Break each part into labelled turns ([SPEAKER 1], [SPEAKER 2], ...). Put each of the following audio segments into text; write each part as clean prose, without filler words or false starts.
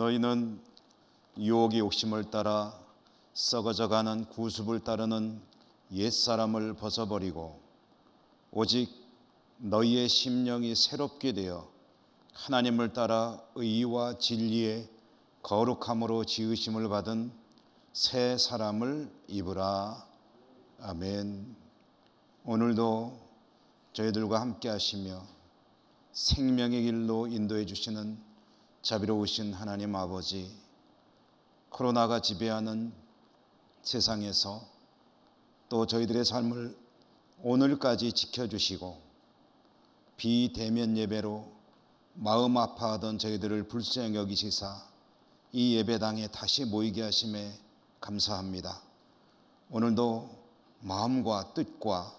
[SPEAKER 1] 너희는 유혹의 욕심을 따라 썩어져가는 구습을 따르는 옛사람을 벗어버리고 오직 너희의 심령이 새롭게 되어 하나님을 따라 의와 진리의 거룩함으로 지으심을 받은 새 사람을 입으라. 아멘. 오늘도 저희들과 함께 하시며 생명의 길로 인도해 주시는 자비로우신 하나님 아버지, 코로나가 지배하는 세상에서 또 저희들의 삶을 오늘까지 지켜주시고 비대면 예배로 마음 아파하던 저희들을 불쌍히 여기시사 이 예배당에 다시 모이게 하심에 감사합니다. 오늘도 마음과 뜻과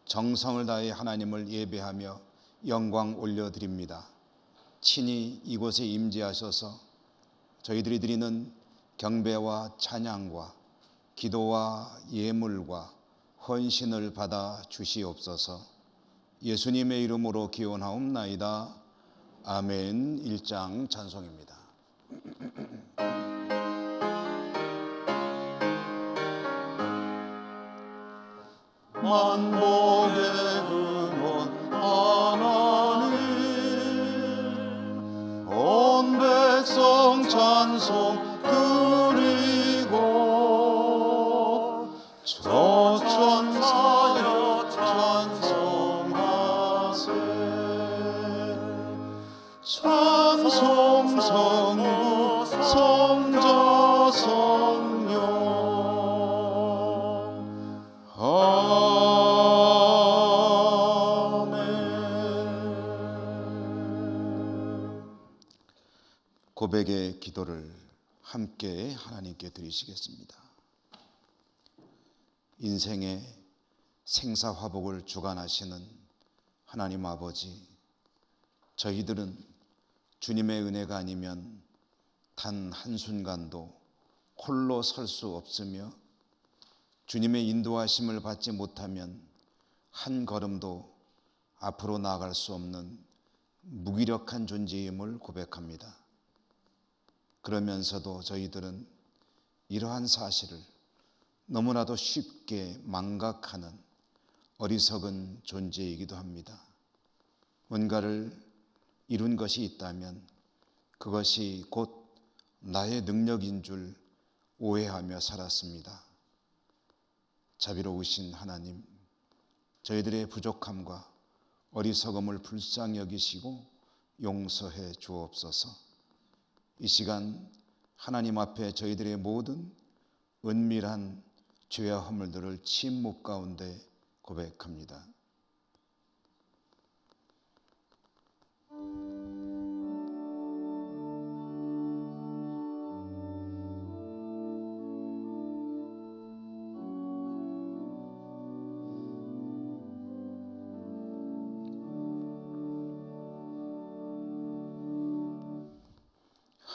[SPEAKER 1] 정성을 다해 하나님을 예배하며 영광 올려드립니다. 친히 이곳에 임재하셔서 저희들이 드리는 경배와 찬양과 기도와 예물과 헌신을 받아 주시옵소서. 예수님의 이름으로 기원하옵나이다. 아멘. 1장 찬송입니다.
[SPEAKER 2] 만복의 근원 하나님, 온 백성 찬송 드리고 저 천사여 찬송하세. 찬송 성부 성자 성령
[SPEAKER 1] 고백의 기도를 함께 하나님께 드리시겠습니다. 인생의 생사화복을 주관하시는 하나님 아버지, 저희들은 주님의 은혜가 아니면 단 한순간도 홀로 설 수 없으며 주님의 인도하심을 받지 못하면 한 걸음도 앞으로 나아갈 수 없는 무기력한 존재임을 고백합니다. 그러면서도 저희들은 이러한 사실을 너무나도 쉽게 망각하는 어리석은 존재이기도 합니다. 뭔가를 이룬 것이 있다면 그것이 곧 나의 능력인 줄 오해하며 살았습니다. 자비로우신 하나님, 저희들의 부족함과 어리석음을 불쌍히 여기시고 용서해 주옵소서. 이 시간 하나님 앞에 저희들의 모든 은밀한 죄와 허물들을 침묵 가운데 고백합니다.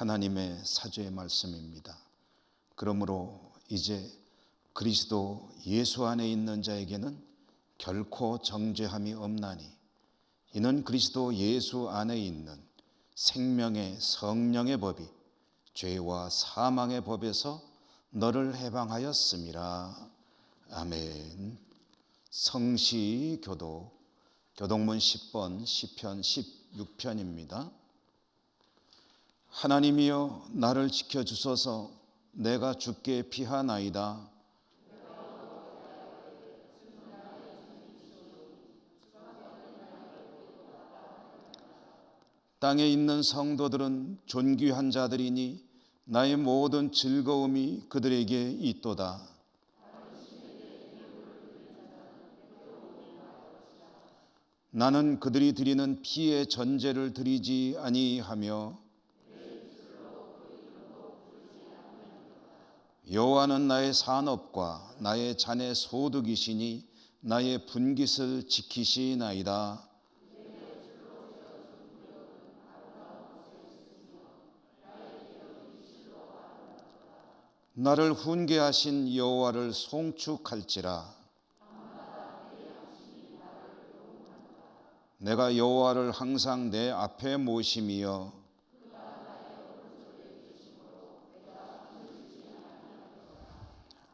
[SPEAKER 1] 하나님의 사죄의 말씀입니다. 그러므로 이제 그리스도 예수 안에 있는 자에게는 결코 정죄함이 없나니 이는 그리스도 예수 안에 있는 생명의 성령의 법이 죄와 사망의 법에서 너를 해방하였음이라. 아멘. 성시교독 교독문 10번 시편 16편입니다. 하나님이여 나를 지켜주소서. 내가 주께 피하나이다. 땅에 있는 성도들은 존귀한 자들이니 나의 모든 즐거움이 그들에게 있도다. 나는 그들이 드리는 피의 전제를 드리지 아니하며 여호와는 나의 산업과 나의 잔의 소득이시니 나의 분깃을 지키시나이다. 나를 훈계하신 여호와를 송축할지라. 내가 여호와를 항상 내 앞에 모심이여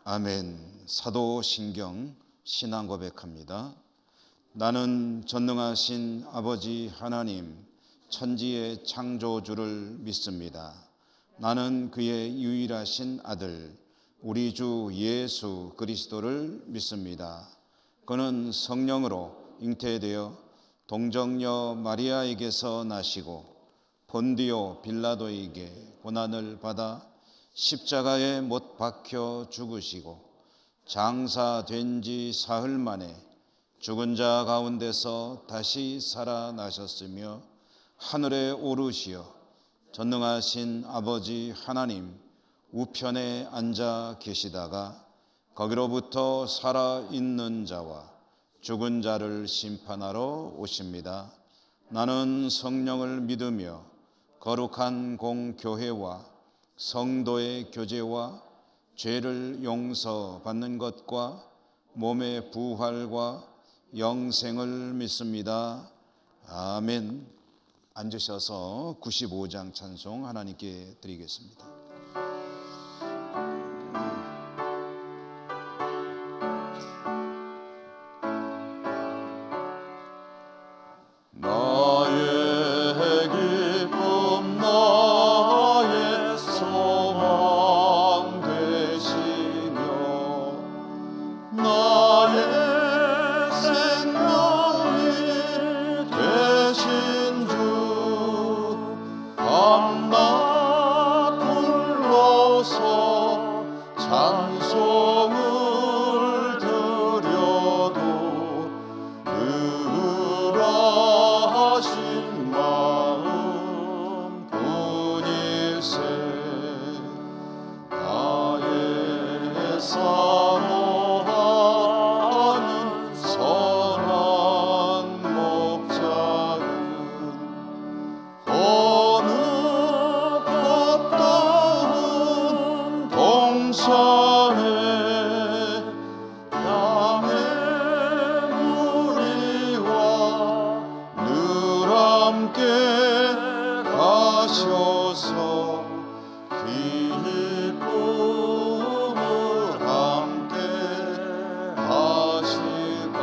[SPEAKER 1] 아멘. 사도신경 신앙 고백합니다. 나는 전능하신 아버지 하나님 천지의 창조주를 믿습니다. 나는 그의 유일하신 아들 우리 주 예수 그리스도를 믿습니다. 그는 성령으로 잉태되어 동정녀 마리아에게서 나시고 본디오 빌라도에게 고난을 받아 십자가에 못 박혀 죽으시고 장사된 지 사흘 만에 죽은 자 가운데서 다시 살아나셨으며 하늘에 오르시어 전능하신 아버지 하나님 우편에 앉아 계시다가 거기로부터 살아있는 자와 죽은 자를 심판하러 오십니다. 나는 성령을 믿으며 거룩한 공교회와 성도의 교제와 죄를 용서받는 것과 몸의 부활과 영생을 믿습니다. 아멘. 앉으셔서 95장 찬송 하나님께 드리겠습니다.
[SPEAKER 2] 나의 기쁨 나의 소망 되시며 나의 생명이 되신 주 밤낮 불러서 찬송을 드려도 하신 마음 뿐일세. 나의 사모하는 선한 목자는 어느 꽃다운 동산에 양의 무리와 늘 함께 가셔서 기쁨을 함께 하실까.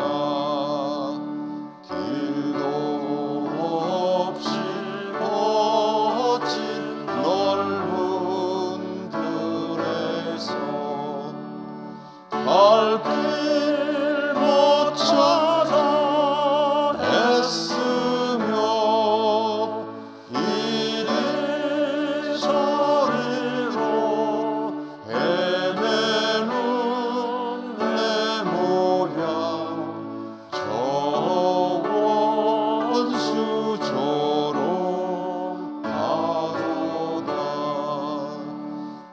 [SPEAKER 2] 길도 없이 거친 넓은 들에서 갈 길 못 찾아 애쓰며 이리저리로 헤매는 내 모양 저 원수처럼 하도다.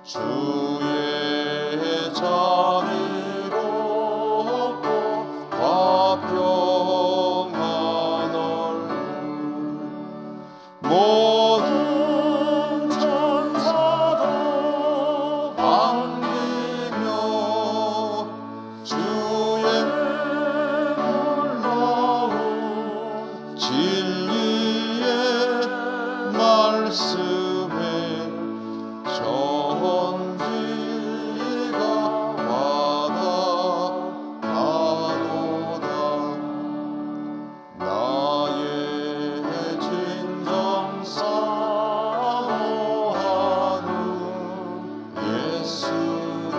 [SPEAKER 2] 주의 자비롭고 화평한 얼굴 모든 천사도 반기며 주의 놀라운 진리의 말씀에 전지가 와닿아도다. 나의 진정 사모하는 예수님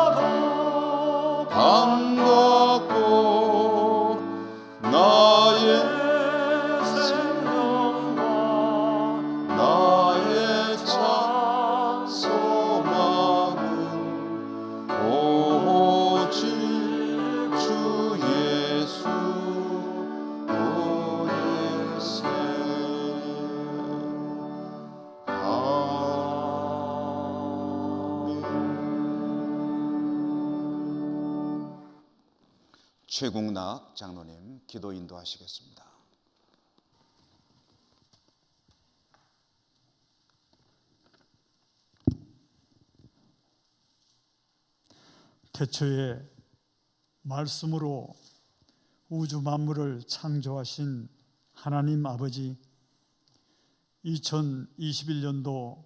[SPEAKER 2] 음성조차도 반갑고 나의 생명과 나의 참 소망은 오직 주 예수 뿐일세. 아멘.
[SPEAKER 1] 최국락 장로님 기도 인도하시겠습니다.
[SPEAKER 3] 태초에 말씀으로 우주 만물을 창조하신 하나님 아버지, 2021년도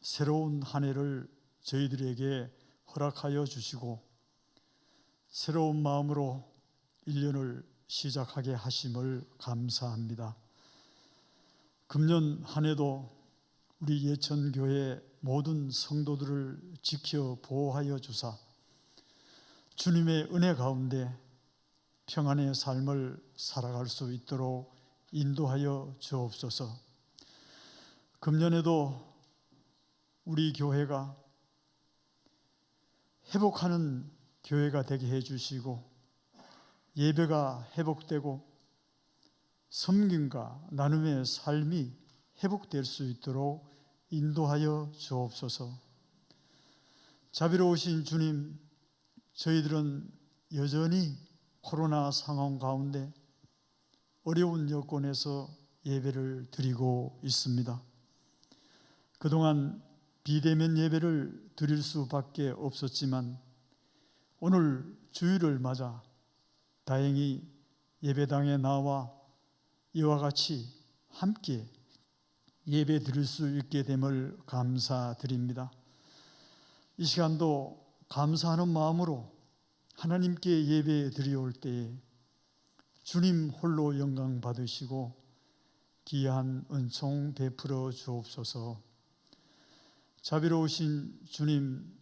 [SPEAKER 3] 새로운 한 해를 저희들에게 허락하여 주시고 새로운 마음으로 1년을 시작하게 하심을 감사합니다. 금년 한 해도 우리 예천교회 모든 성도들을 지켜 보호하여 주사 주님의 은혜 가운데 평안의 삶을 살아갈 수 있도록 인도하여 주옵소서. 금년에도 우리 교회가 회복하는 교회가 되게 해주시고 예배가 회복되고 섬김과 나눔의 삶이 회복될 수 있도록 인도하여 주옵소서. 자비로우신 주님, 저희들은 여전히 코로나 상황 가운데 어려운 여건에서 예배를 드리고 있습니다. 그동안 비대면 예배를 드릴 수밖에 없었지만 오늘 주일을 맞아 다행히 예배당에 나와 이와 같이 함께 예배 드릴 수 있게 됨을 감사드립니다. 이 시간도 감사하는 마음으로 하나님께 예배 드려올 때에 주님 홀로 영광 받으시고 귀한 은총 베풀어 주옵소서. 자비로우신 주님,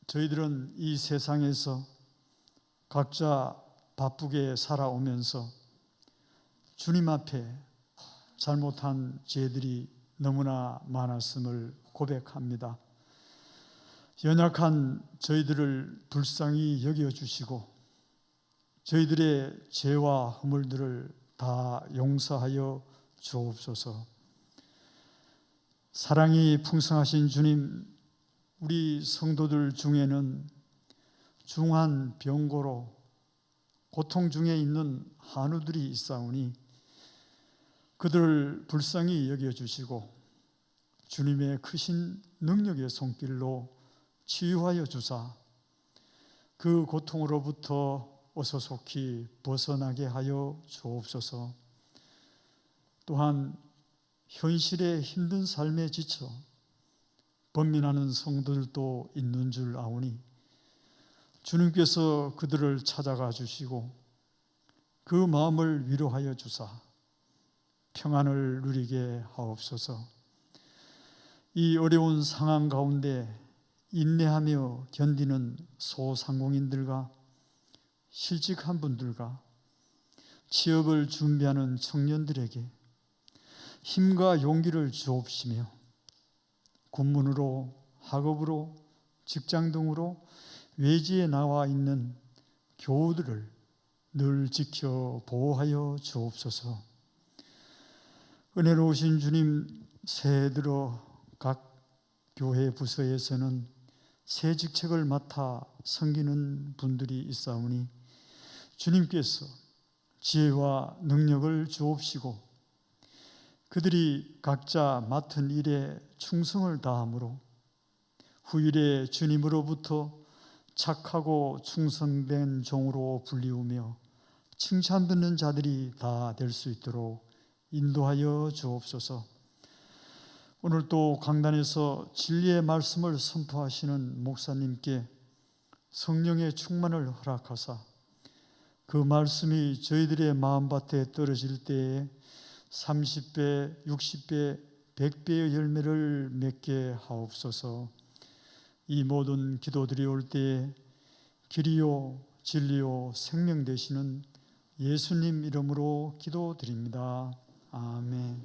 [SPEAKER 3] 저희들은 이 세상에서 각자 바쁘게 살아오면서 주님 앞에 잘못한 죄들이 너무나 많았음을 고백합니다. 연약한 저희들을 불쌍히 여겨주시고 저희들의 죄와 허물들을 다 용서하여 주옵소서. 사랑이 풍성하신 주님, 우리 성도들 중에는 중한 병고로 고통 중에 있는 한우들이 있사오니 그들을 불쌍히 여겨주시고 주님의 크신 능력의 손길로 치유하여 주사 그 고통으로부터 어서 속히 벗어나게 하여 주옵소서. 또한 현실의 힘든 삶에 지쳐 번민하는 성도들도 있는 줄 아오니 주님께서 그들을 찾아가 주시고 그 마음을 위로하여 주사 평안을 누리게 하옵소서. 이 어려운 상황 가운데 인내하며 견디는 소상공인들과 실직한 분들과 취업을 준비하는 청년들에게 힘과 용기를 주옵시며 군문으로 학업으로 직장 등으로 외지에 나와 있는 교우들을 늘 지켜 보호하여 주옵소서. 은혜로우신 주님, 새해 들어 각 교회 부서에서는 새 직책을 맡아 섬기는 분들이 있사오니 주님께서 지혜와 능력을 주옵시고 그들이 각자 맡은 일에 충성을 다함으로 후일에 주님으로부터 착하고 충성된 종으로 불리우며 칭찬받는 자들이 다 될 수 있도록 인도하여 주옵소서. 오늘 또 강단에서 진리의 말씀을 선포하시는 목사님께 성령의 충만을 허락하사 그 말씀이 저희들의 마음밭에 떨어질 때에 30배, 60배, 100배의 열매를 맺게 하옵소서. 이 모든 기도들이 올 때에 길이요 진리요 생명 되시는 예수님 이름으로 기도드립니다. 아멘.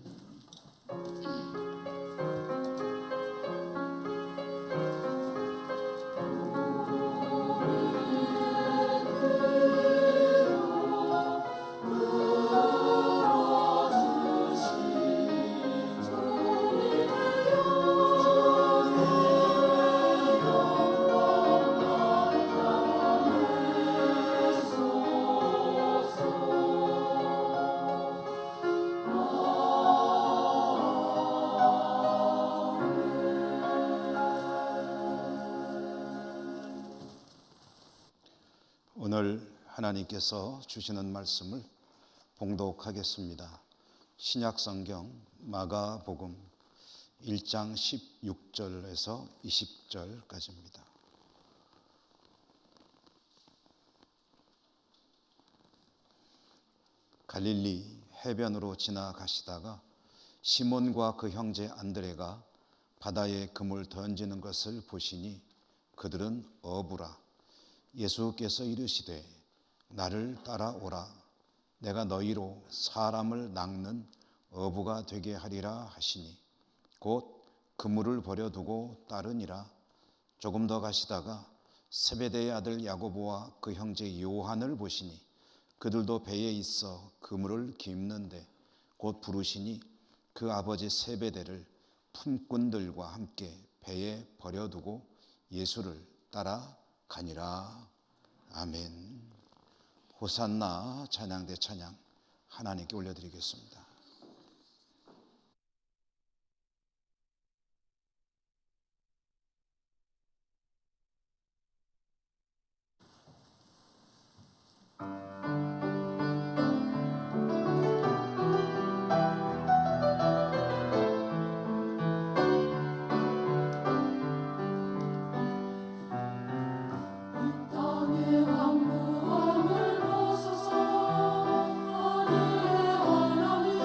[SPEAKER 1] 오늘 하나님께서 주시는 말씀을 봉독하겠습니다. 신약성경 마가복음 1장 16절에서 20절까지입니다. 갈릴리 해변으로 지나가시다가 시몬과 그 형제 안드레가 바다에 금을 던지는 것을 보시니 그들은 어부라. 예수께서 이르시되 나를 따라오라. 내가 너희로 사람을 낚는 어부가 되게 하리라 하시니 곧 그물을 버려두고 따르니라. 조금 더 가시다가 세베대의 아들 야고보와 그 형제 요한을 보시니 그들도 배에 있어 그물을 깁는데 곧 부르시니 그 아버지 세베대를 품꾼들과 함께 배에 버려두고 예수를 따라가니라. 아멘. 호산나 찬양대 찬양 하나님께 올려드리겠습니다.
[SPEAKER 4] 땅의 황무함을 벗어서 하늘의 하나님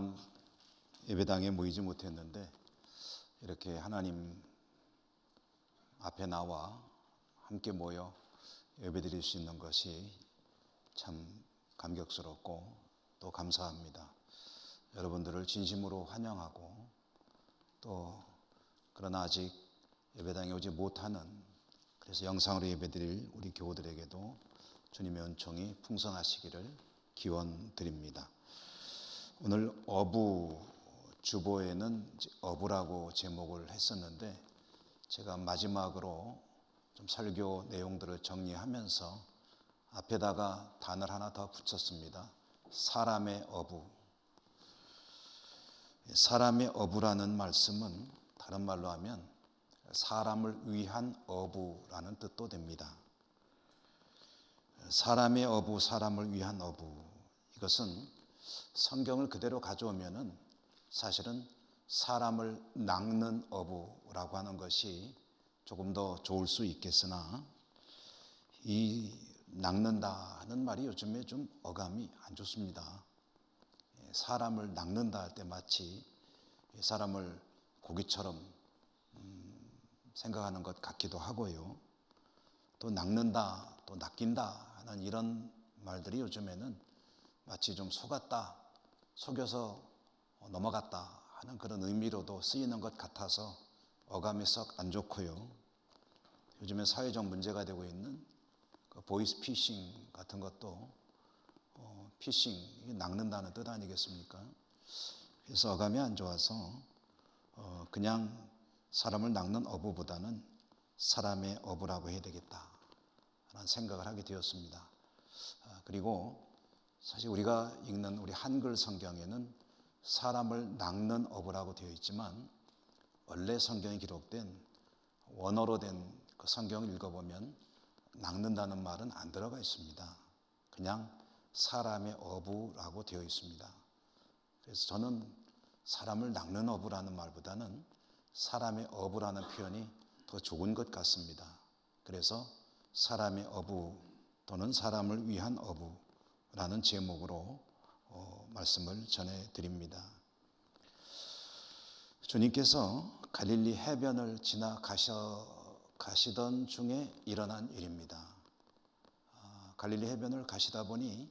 [SPEAKER 1] 그동안 예배당에 모이지 못했는데 이렇게 하나님 앞에 나와 함께 모여 예배드릴 수 있는 것이 참 감격스럽고 또 감사합니다. 여러분들을 진심으로 환영하고 또 그러나 아직 예배당에 오지 못하는, 그래서 영상으로 예배드릴 우리 교우들에게도 주님의 은총이 풍성하시기를 기원드립니다. 오늘 어부 주보에는 어부라고 제목을 했었는데 제가 마지막으로 좀 설교 내용들을 정리하면서 앞에다가 단어를 하나 더 붙였습니다. 사람의 어부. 사람의 어부라는 말씀은 다른 말로 하면 사람을 위한 어부라는 뜻도 됩니다. 사람의 어부, 사람을 위한 어부. 이것은 성경을 그대로 가져오면은 사실은 사람을 낚는 어부라고 하는 것이 조금 더 좋을 수 있겠으나, 이 낚는다 하는 말이 요즘에 좀 어감이 안 좋습니다. 사람을 낚는다 할 때 마치 사람을 고기처럼 생각하는 것 같기도 하고요. 또 낚는다, 또 낚인다 하는 이런 말들이 요즘에는 마치 좀 속았다, 속여서 넘어갔다 하는 그런 의미로도 쓰이는 것 같아서 어감이 썩 안 좋고요. 요즘에 사회적 문제가 되고 있는 그 보이스 피싱 같은 것도 피싱, 이게 낚는다는 뜻 아니겠습니까? 그래서 어감이 안 좋아서 그냥 사람을 낚는 어부보다는 사람의 어부라고 해야 되겠다라는 생각을 하게 되었습니다. 그리고 사실 우리가 읽는 우리 한글 성경에는 사람을 낚는 어부라고 되어 있지만 원래 성경에 기록된 원어로 된 그 성경을 읽어보면 낚는다는 말은 안 들어가 있습니다. 그냥 사람의 어부라고 되어 있습니다. 그래서 저는 사람을 낚는 어부라는 말보다는 사람의 어부라는 표현이 더 좋은 것 같습니다. 그래서 사람의 어부 또는 사람을 위한 어부라는 제목으로 말씀을 전해드립니다. 주님께서 갈릴리 해변을 지나가시던 중에 일어난 일입니다. 갈릴리 해변을 가시다 보니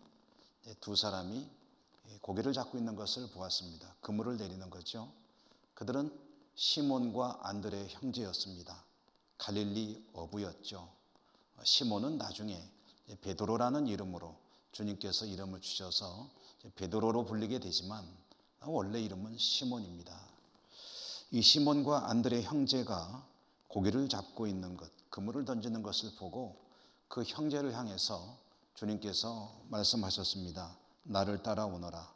[SPEAKER 1] 두 사람이 고기를 잡고 있는 것을 보았습니다. 그물을 내리는 거죠. 그들은 시몬과 안드레의 형제였습니다. 갈릴리 어부였죠. 시몬은 나중에 베드로라는 이름으로 주님께서 이름을 주셔서 베드로로 불리게 되지만 원래 이름은 시몬입니다. 이 시몬과 안드레의 형제가 고기를 잡고 있는 것, 그물을 던지는 것을 보고 그 형제를 향해서 주님께서 말씀하셨습니다. 나를 따라오너라.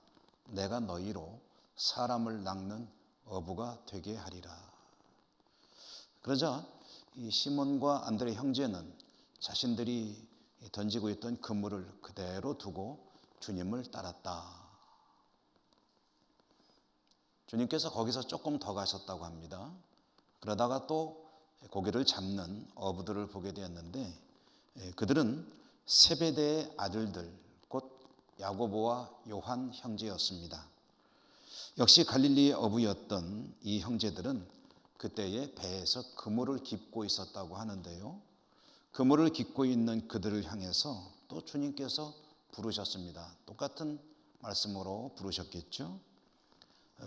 [SPEAKER 1] 내가 너희로 사람을 낚는 어부가 되게 하리라. 그러자 이 시몬과 안드레 형제는 자신들이 던지고 있던 그물을 그대로 두고 주님을 따랐다. 주님께서 거기서 조금 더 가셨다고 합니다. 그러다가 또 고기를 잡는 어부들을 보게 되었는데 그들은 세베대의 아들들, 곧 야고보와 요한 형제였습니다. 역시 갈릴리의 어부였던 이 형제들은 그때의 배에서 그물을 깁고 있었다고 하는데요. 그물을 깁고 있는 그들을 향해서 또 주님께서 부르셨습니다. 똑같은 말씀으로 부르셨겠죠.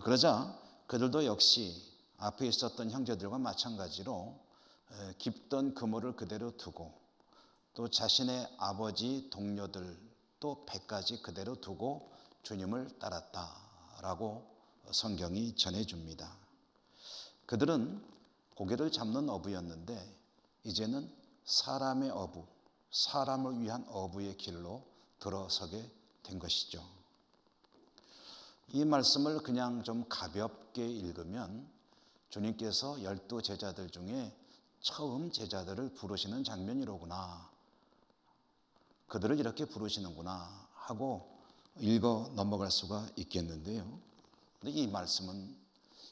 [SPEAKER 1] 그러자 그들도 역시 앞에 있었던 형제들과 마찬가지로 깁던 그물을 그대로 두고 또 자신의 아버지 동료들 또 배까지 그대로 두고 주님을 따랐다라고 성경이 전해줍니다. 그들은 고기를 잡는 어부였는데 이제는 사람의 어부, 사람을 위한 어부의 길로 들어서게 된 것이죠. 이 말씀을 그냥 좀 가볍게 읽으면 주님께서 12 제자들 중에 처음 제자들을 부르시는 장면이로구나, 그들을 이렇게 부르시는구나 하고 읽어 넘어갈 수가 있겠는데요. 근데 이 말씀은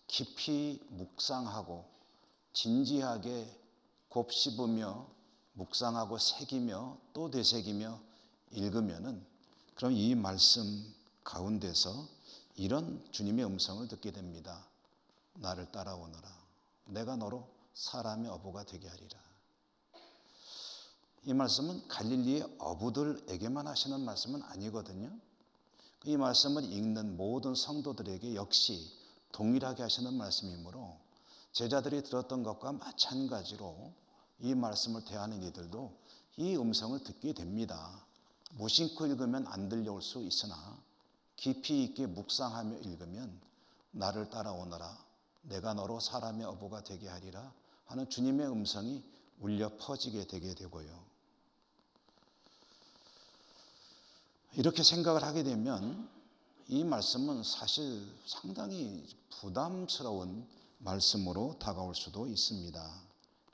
[SPEAKER 1] 깊이 묵상하고 진지하게 곱씹으며 묵상하고 새기며 또 되새기며 읽으면은 그럼 이 말씀 가운데서 이런 주님의 음성을 듣게 됩니다. 나를 따라오너라. 내가 너로 사람의 어부가 되게 하리라. 이 말씀은 갈릴리의 어부들에게만 하시는 말씀은 아니거든요. 이 말씀을 읽는 모든 성도들에게 역시 동일하게 하시는 말씀이므로 제자들이 들었던 것과 마찬가지로 이 말씀을 대하는 이들도 이 음성을 듣게 됩니다. 무심코 읽으면 안 들려올 수 있으나 깊이 있게 묵상하며 읽으면 나를 따라오너라. 내가 너로 사람의 어부가 되게 하리라 하는 주님의 음성이 울려 퍼지게 되게 되고요. 이렇게 생각을 하게 되면 이 말씀은 사실 상당히 부담스러운 말씀으로 다가올 수도 있습니다.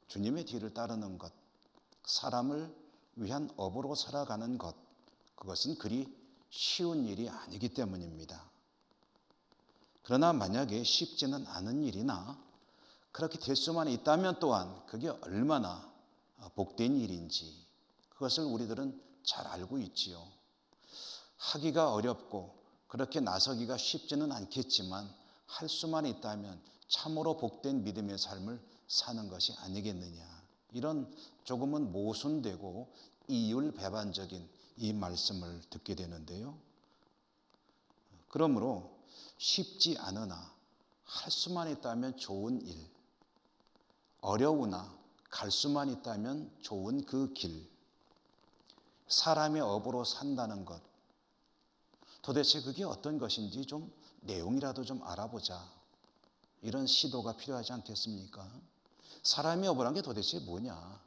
[SPEAKER 1] 주님의 뒤를 따르는 것, 사람을 위한 업으로 살아가는 것, 그것은 그리 쉬운 일이 아니기 때문입니다. 그러나 만약에 쉽지는 않은 일이나 그렇게 될 수만 있다면 또한 그게 얼마나 복된 일인지 그것을 우리들은 잘 알고 있지요. 하기가 어렵고 그렇게 나서기가 쉽지는 않겠지만 할 수만 있다면 참으로 복된 믿음의 삶을 사는 것이 아니겠느냐. 이런 조금은 모순되고 이율배반적인 이 말씀을 듣게 되는데요. 그러므로 쉽지 않으나 할 수만 있다면 좋은 일, 어려우나 갈 수만 있다면 좋은 그 길, 사람의 업으로 산다는 것, 도대체 그게 어떤 것인지 좀 내용이라도 좀 알아보자. 이런 시도가 필요하지 않겠습니까? 사람의 업이란 게 도대체 뭐냐?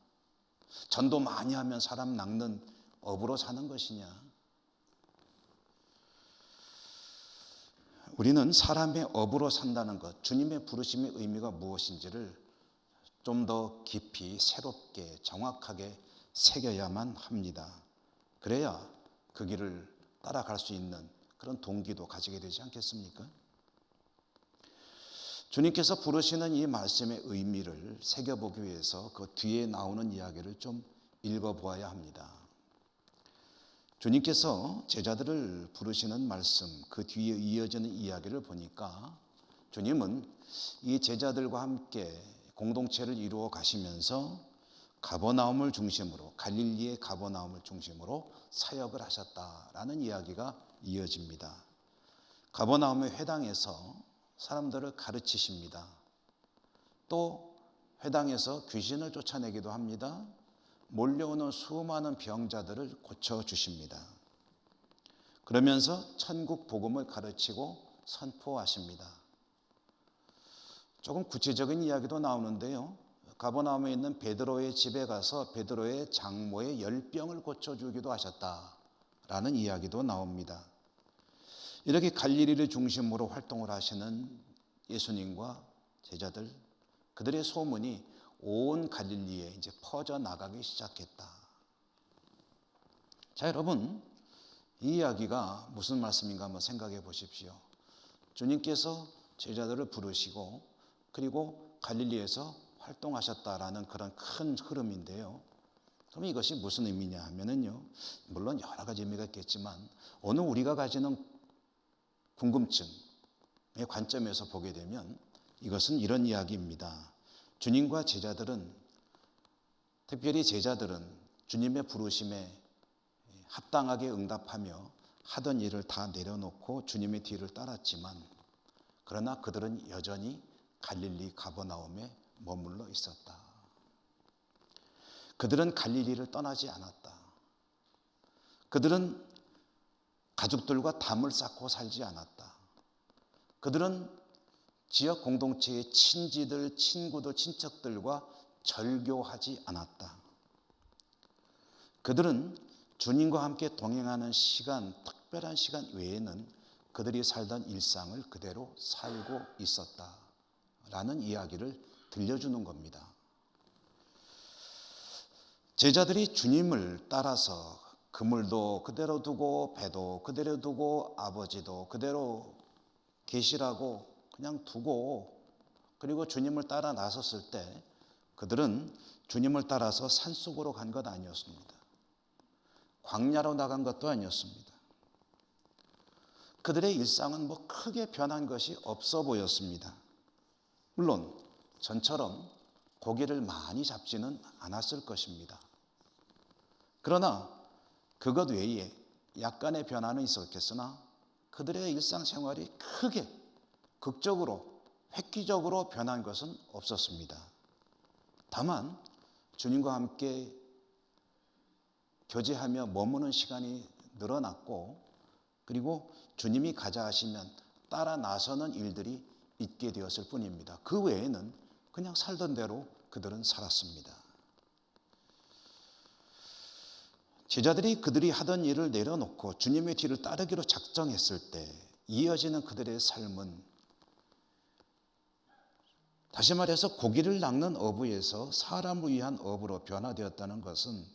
[SPEAKER 1] 전도 많이 하면 사람 낚는 업으로 사는 것이냐? 우리는 사람의 업으로 산다는 것, 주님의 부르심의 의미가 무엇인지를 좀 더 깊이 새롭게 정확하게 새겨야만 합니다. 그래야 그 길을 따라갈 수 있는 그런 동기도 가지게 되지 않겠습니까? 주님께서 부르시는 이 말씀의 의미를 새겨보기 위해서 그 뒤에 나오는 이야기를 좀 읽어보아야 합니다. 주님께서 제자들을 부르시는 말씀, 그 뒤에 이어지는 이야기를 보니까 주님은 이 제자들과 함께 공동체를 이루어 가시면서 가버나움을 중심으로, 갈릴리의 가버나움을 중심으로 사역을 하셨다라는 이야기가 이어집니다. 가버나움의 회당에서 사람들을 가르치십니다. 또 회당에서 귀신을 쫓아내기도 합니다. 몰려오는 수많은 병자들을 고쳐주십니다. 그러면서 천국 복음을 가르치고 선포하십니다. 조금 구체적인 이야기도 나오는데요. 가버나움에 있는 베드로의 집에 가서 베드로의 장모의 열병을 고쳐주기도 하셨다라는 이야기도 나옵니다. 이렇게 갈릴리를 중심으로 활동을 하시는 예수님과 제자들, 그들의 소문이 온 갈릴리에 이제 퍼져나가기 시작했다. 자, 여러분, 이 이야기가 무슨 말씀인가 한번 생각해 보십시오. 주님께서 제자들을 부르시고 그리고 갈릴리에서 활동하셨다라는 그런 큰 흐름인데요. 그럼 이것이 무슨 의미냐 하면은요, 물론 여러 가지 의미가 있겠지만 오늘 우리가 가지는 궁금증의 관점에서 보게 되면 이것은 이런 이야기입니다. 주님과 제자들은, 특별히 제자들은 주님의 부르심에 합당하게 응답하며 하던 일을 다 내려놓고 주님의 뒤를 따랐지만, 그러나 그들은 여전히 갈릴리 가버나움에 머물러 있었다. 그들은 갈릴리를 떠나지 않았다. 그들은 가족들과 담을 쌓고 살지 않았다. 그들은 지역 공동체의 친지들, 친구들, 친척들과 절교하지 않았다. 그들은 주님과 함께 동행하는 시간, 특별한 시간 외에는 그들이 살던 일상을 그대로 살고 있었다라는 이야기를 들려주는 겁니다. 제자들이 주님을 따라서 그물도 그대로 두고 배도 그대로 두고 아버지도 그대로 계시라고 그냥 두고, 그리고 주님을 따라 나섰을 때 그들은 주님을 따라서 산속으로 간 것 아니었습니다. 광야로 나간 것도 아니었습니다. 그들의 일상은 뭐 크게 변한 것이 없어 보였습니다. 물론 전처럼 고기를 많이 잡지는 않았을 것입니다. 그러나 그것 외에 약간의 변화는 있었겠으나 그들의 일상생활이 크게 극적으로 획기적으로 변한 것은 없었습니다. 다만 주님과 함께 교제하며 머무는 시간이 늘어났고, 그리고 주님이 가자 하시면 따라 나서는 일들이 있게 되었을 뿐입니다. 그 외에는 그냥 살던 대로 그들은 살았습니다. 제자들이 그들이 하던 일을 내려놓고 주님의 뒤를 따르기로 작정했을 때 이어지는 그들의 삶은, 다시 말해서 고기를 낚는 어부에서 사람을 위한 어부로 변화되었다는 것은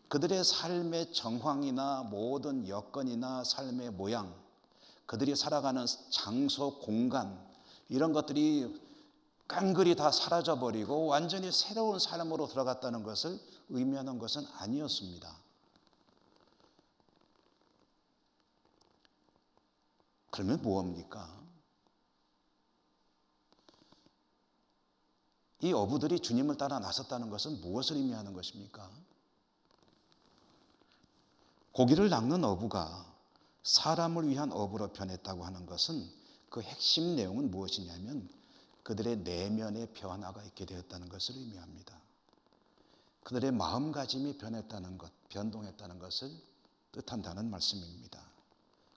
[SPEAKER 1] 그들의 삶의 정황이나 모든 여건이나 삶의 모양, 그들이 살아가는 장소, 공간, 이런 것들이 깡그리 다 사라져버리고 완전히 새로운 삶으로 들어갔다는 것을 의미하는 것은 아니었습니다. 그러면 무엇입니까? 이 어부들이 주님을 따라 나섰다는 것은 무엇을 의미하는 것입니까? 고기를 낚는 어부가 사람을 위한 어부로 변했다고 하는 것은 그 핵심 내용은 무엇이냐면 그들의 내면의 변화가 있게 되었다는 것을 의미합니다. 그들의 마음가짐이 변했다는 것, 변동했다는 것을 뜻한다는 말씀입니다.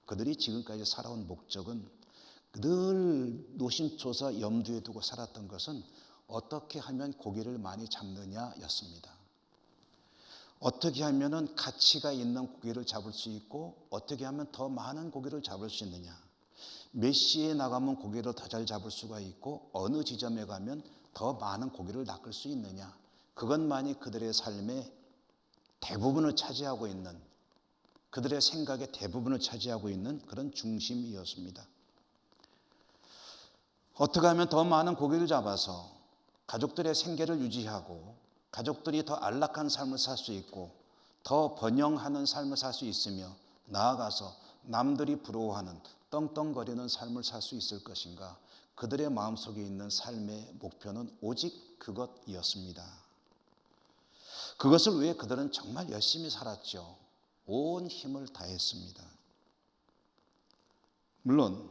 [SPEAKER 1] 그들이 지금까지 살아온 목적은 늘 노심초사 염두에 두고 살았던 것은 어떻게 하면 고기를 많이 잡느냐였습니다. 어떻게 하면 가치가 있는 고기를 잡을 수 있고 어떻게 하면 더 많은 고기를 잡을 수 있느냐, 몇 시에 나가면 고기를 더 잘 잡을 수가 있고 어느 지점에 가면 더 많은 고기를 낚을 수 있느냐, 그것만이 그들의 삶의 대부분을 차지하고 있는, 그들의 생각의 대부분을 차지하고 있는 그런 중심이었습니다. 어떻게 하면 더 많은 고기를 잡아서 가족들의 생계를 유지하고 가족들이 더 안락한 삶을 살 수 있고 더 번영하는 삶을 살 수 있으며 나아가서 남들이 부러워하는 떵떵거리는 삶을 살 수 있을 것인가, 그들의 마음속에 있는 삶의 목표는 오직 그것이었습니다. 그것을 위해 그들은 정말 열심히 살았죠. 온 힘을 다했습니다. 물론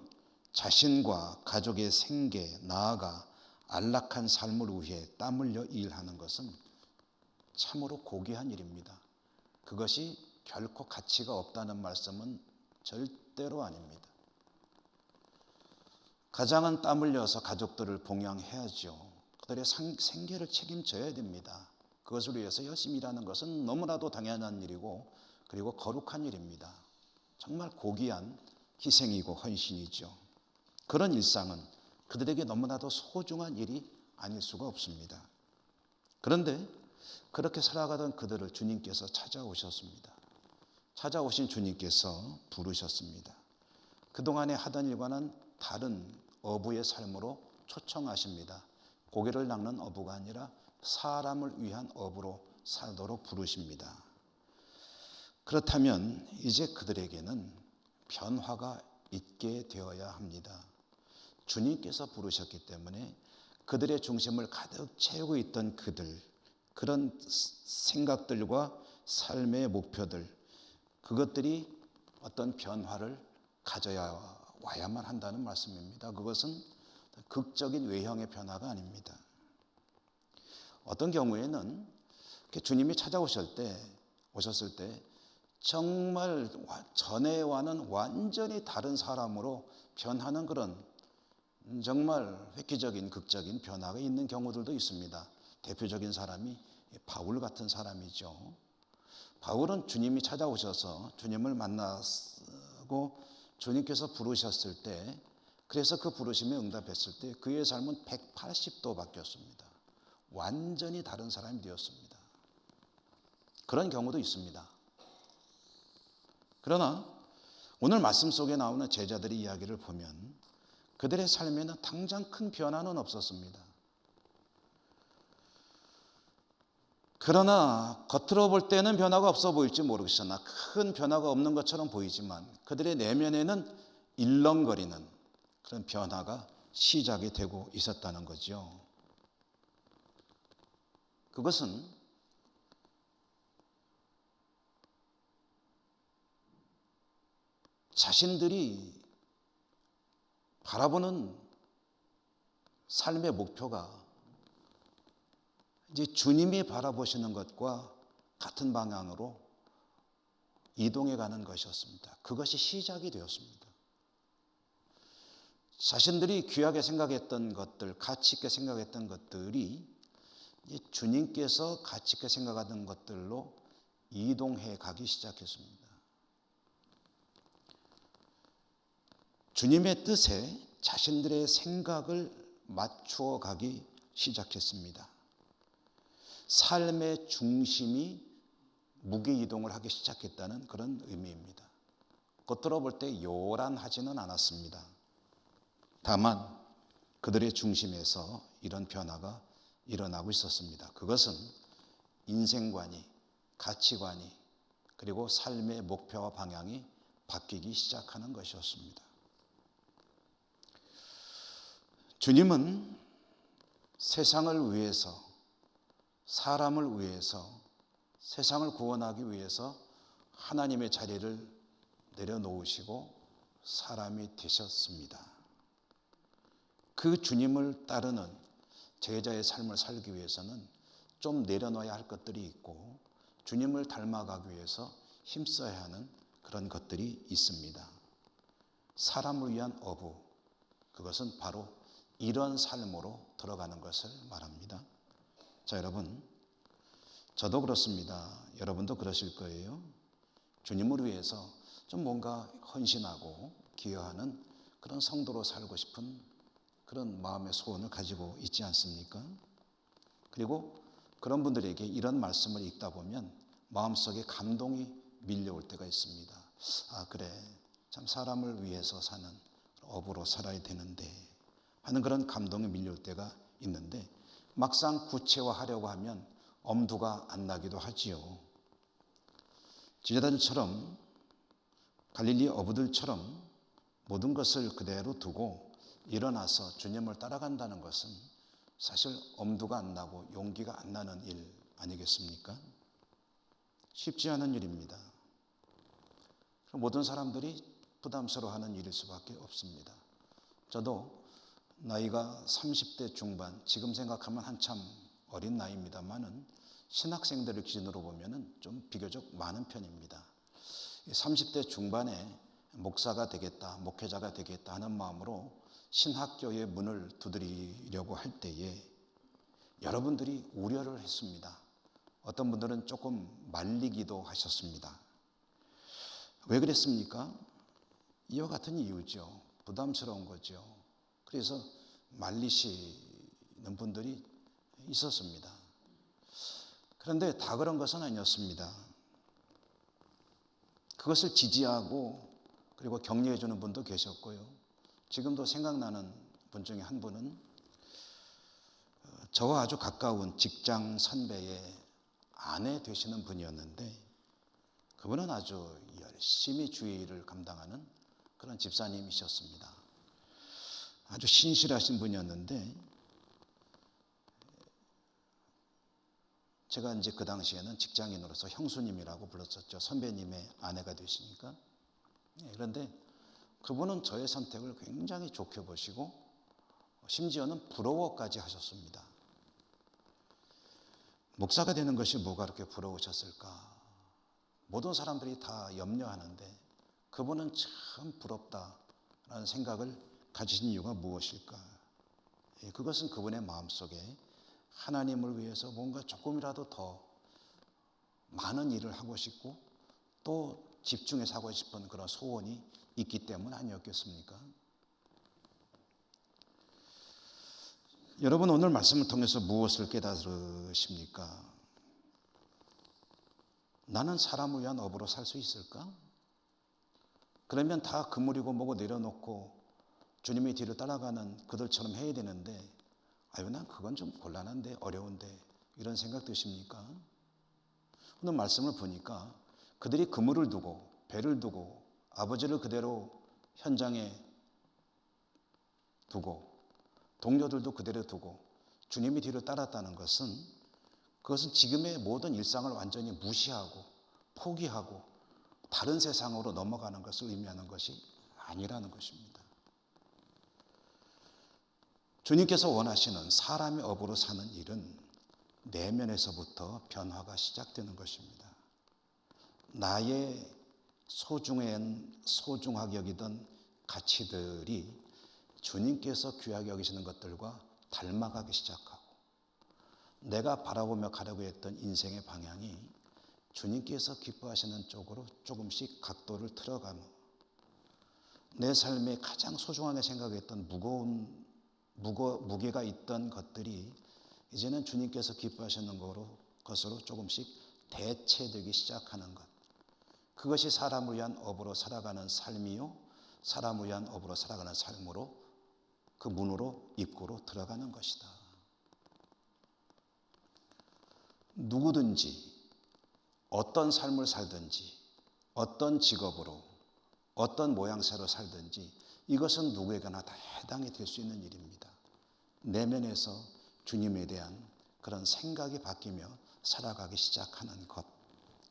[SPEAKER 1] 자신과 가족의 생계, 나아가 안락한 삶을 위해 땀 흘려 일하는 것은 참으로 고귀한 일입니다. 그것이 결코 가치가 없다는 말씀은 절대로 아닙니다. 가장은 땀 흘려서 가족들을 봉양해야죠. 그들의 생계를 책임져야 됩니다. 그것을 위해서 열심히 일하는 것은 너무나도 당연한 일이고 그리고 거룩한 일입니다. 정말 고귀한 희생이고 헌신이죠. 그런 일상은 그들에게 너무나도 소중한 일이 아닐 수가 없습니다. 그런데 그렇게 살아가던 그들을 주님께서 찾아오셨습니다. 찾아오신 주님께서 부르셨습니다. 그동안에 하던 일과는 다른 어부의 삶으로 초청하십니다. 고기를 낚는 어부가 아니라 사람을 위한 어부로 살도록 부르십니다. 그렇다면 이제 그들에게는 변화가 있게 되어야 합니다. 주님께서 부르셨기 때문에 그들의 중심을 가득 채우고 있던 그들, 그런 생각들과 삶의 목표들, 그것들이 어떤 변화를 가져야 와야만 한다는 말씀입니다. 그것은 극적인 외형의 변화가 아닙니다. 어떤 경우에는 주님이 찾아오셨을 때 정말 전에와는 완전히 다른 사람으로 변하는 그런 정말 획기적인 극적인 변화가 있는 경우들도 있습니다. 대표적인 사람이 바울 같은 사람이죠. 바울은 주님이 찾아오셔서 주님을 만나고 주님께서 부르셨을 때, 그래서 그 부르심에 응답했을 때 그의 삶은 180도 바뀌었습니다. 완전히 다른 사람이 되었습니다. 그런 경우도 있습니다. 그러나 오늘 말씀 속에 나오는 제자들의 이야기를 보면 그들의 삶에는 당장 큰 변화는 없었습니다. 그러나 겉으로 볼 때는 변화가 없어 보일지 모르겠으나 큰 변화가 없는 것처럼 보이지만 그들의 내면에는 일렁거리는 그런 변화가 시작이 되고 있었다는 거죠. 그것은 자신들이 바라보는 삶의 목표가 이제 주님이 바라보시는 것과 같은 방향으로 이동해 가는 것이었습니다. 그것이 시작이 되었습니다. 자신들이 귀하게 생각했던 것들, 가치 있게 생각했던 것들이 주님께서 가치 있게 생각하던 것들로 이동해 가기 시작했습니다. 주님의 뜻에 자신들의 생각을 맞추어 가기 시작했습니다. 삶의 중심이 무게 이동을 하기 시작했다는 그런 의미입니다. 겉으로 볼 때 요란하지는 않았습니다. 다만 그들의 중심에서 이런 변화가 일어나고 있었습니다. 그것은 인생관이, 가치관이, 그리고 삶의 목표와 방향이 바뀌기 시작하는 것이었습니다. 주님은 세상을 위해서, 사람을 위해서, 세상을 구원하기 위해서 하나님의 자리를 내려놓으시고 사람이 되셨습니다. 그 주님을 따르는 제자의 삶을 살기 위해서는 좀 내려놓아야 할 것들이 있고 주님을 닮아가기 위해서 힘써야 하는 그런 것들이 있습니다. 사람을 위한 어부, 그것은 바로 이런 삶으로 들어가는 것을 말합니다. 자, 여러분, 저도 그렇습니다. 여러분도 그러실 거예요. 주님을 위해서 좀 뭔가 헌신하고 기여하는 그런 성도로 살고 싶은 그런 마음의 소원을 가지고 있지 않습니까? 그리고 그런 분들에게 이런 말씀을 읽다 보면 마음속에 감동이 밀려올 때가 있습니다. 아, 그래, 참 사람을 위해서 사는 어부로 살아야 되는데 하는 그런 감동이 밀려올 때가 있는데 막상 구체화하려고 하면 엄두가 안 나기도 하지요. 제자들처럼, 갈릴리 어부들처럼 모든 것을 그대로 두고 일어나서 주님을 따라간다는 것은 사실 엄두가 안 나고 용기가 안 나는 일 아니겠습니까? 쉽지 않은 일입니다. 모든 사람들이 부담스러워하는 일일 수밖에 없습니다. 저도 나이가 30대 중반, 지금 생각하면 한참 어린 나이입니다만은 신학생들을 기준으로 보면은 좀 비교적 많은 편입니다. 30대 중반에 목사가 되겠다, 목회자가 되겠다 하는 마음으로 신학교의 문을 두드리려고 할 때에 여러분들이 우려를 했습니다. 어떤 분들은 조금 말리기도 하셨습니다. 왜 그랬습니까? 이와 같은 이유죠. 부담스러운 거죠. 그래서 말리시는 분들이 있었습니다. 그런데 다 그런 것은 아니었습니다. 그것을 지지하고 그리고 격려해 주는 분도 계셨고요. 지금도 생각나는 분 중에 한 분은 저와 아주 가까운 직장 선배의 아내 되시는 분이었는데 그분은 아주 열심히 주의를 감당하는 그런 집사님이셨습니다. 아주 신실하신 분이었는데 제가 이제 그 당시에는 직장인으로서 형수님이라고 불렀었죠. 선배님의 아내가 되시니까. 그런데 그분은 저의 선택을 굉장히 좋게 보시고 심지어는 부러워까지 하셨습니다. 목사가 되는 것이 뭐가 그렇게 부러우셨을까? 모든 사람들이 다 염려하는데 그분은 참 부럽다라는 생각을 가지신 이유가 무엇일까? 그것은 그분의 마음속에 하나님을 위해서 뭔가 조금이라도 더 많은 일을 하고 싶고 또 집중해서 하고 싶은 그런 소원이 있기 때문 아니었겠습니까? 여러분 오늘 말씀을 통해서 무엇을 깨달으십니까? 나는 사람을 위한 업으로 살 수 있을까? 그러면 다 그물이고 뭐고 내려놓고 주님의 뒤를 따라가는 그들처럼 해야 되는데 아유 난 그건 좀 곤란한데 어려운데 이런 생각 드십니까? 오늘 말씀을 보니까 그들이 그물을 두고 배를 두고 아버지를 그대로 현장에 두고 동료들도 그대로 두고 주님이 뒤로 따랐다는 것은, 그것은 지금의 모든 일상을 완전히 무시하고 포기하고 다른 세상으로 넘어가는 것을 의미하는 것이 아니라는 것입니다. 주님께서 원하시는 사람의 업으로 사는 일은 내면에서부터 변화가 시작되는 것입니다. 나의 소중하게 여기던 가치들이 주님께서 귀하게 여기시는 것들과 닮아가기 시작하고, 내가 바라보며 가려고 했던 인생의 방향이 주님께서 기뻐하시는 쪽으로 조금씩 각도를 틀어가며, 내 삶에 가장 소중하게 생각했던 무게가 있던 것들이 이제는 주님께서 기뻐하시는 것으로 조금씩 대체되기 시작하는 것, 그것이 사람을 위한 업으로 살아가는 삶이요, 사람을 위한 업으로 살아가는 삶으로 그 문으로 입구로 들어가는 것이다. 누구든지 어떤 삶을 살든지 어떤 직업으로 어떤 모양새로 살든지 이것은 누구에게나 다 해당이 될 수 있는 일입니다. 내면에서 주님에 대한 그런 생각이 바뀌며 살아가기 시작하는 것,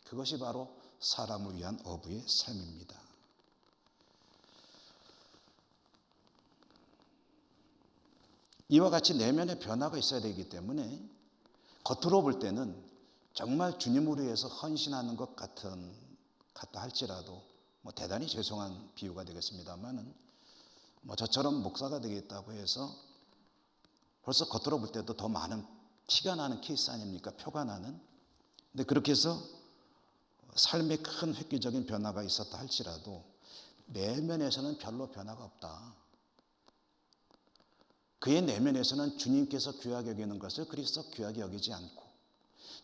[SPEAKER 1] 그것이 바로 사람을 위한 어부의 삶입니다. 이와 같이 내면의 변화가 있어야 되기 때문에 겉으로 볼 때는 정말 주님을 위해서 헌신하는 것 같다 할지라도 대단히 죄송한 비유가 되겠습니다만은 저처럼 목사가 되겠다고 해서 벌써 겉으로 볼 때도 더 많은 티가 나는 케이스 아닙니까? 표가 나는. 근데 그렇게 해서 삶에 큰 획기적인 변화가 있었다 할지라도 내면에서는 별로 변화가 없다. 그의 내면에서는 주님께서 귀하게 여기는 것을 그리 썩 귀하게 여기지 않고,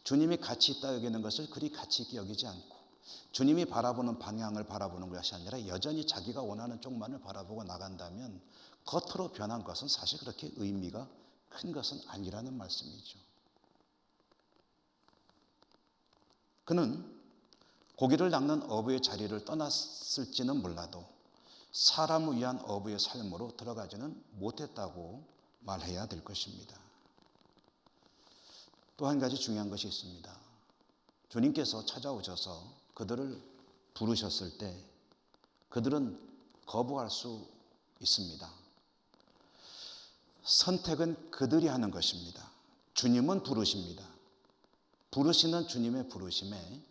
[SPEAKER 1] 주님이 가치 있다 여기는 것을 그리 가치 있게 여기지 않고, 주님이 바라보는 방향을 바라보는 것이 아니라 여전히 자기가 원하는 쪽만을 바라보고 나간다면 겉으로 변한 것은 사실 그렇게 의미가 큰 것은 아니라는 말씀이죠. 그는 고기를 낚는 어부의 자리를 떠났을지는 몰라도 사람을 위한 어부의 삶으로 들어가지는 못했다고 말해야 될 것입니다. 또 한 가지 중요한 것이 있습니다. 주님께서 찾아오셔서 그들을 부르셨을 때 그들은 거부할 수 있습니다. 선택은 그들이 하는 것입니다. 주님은 부르십니다. 부르시는 주님의 부르심에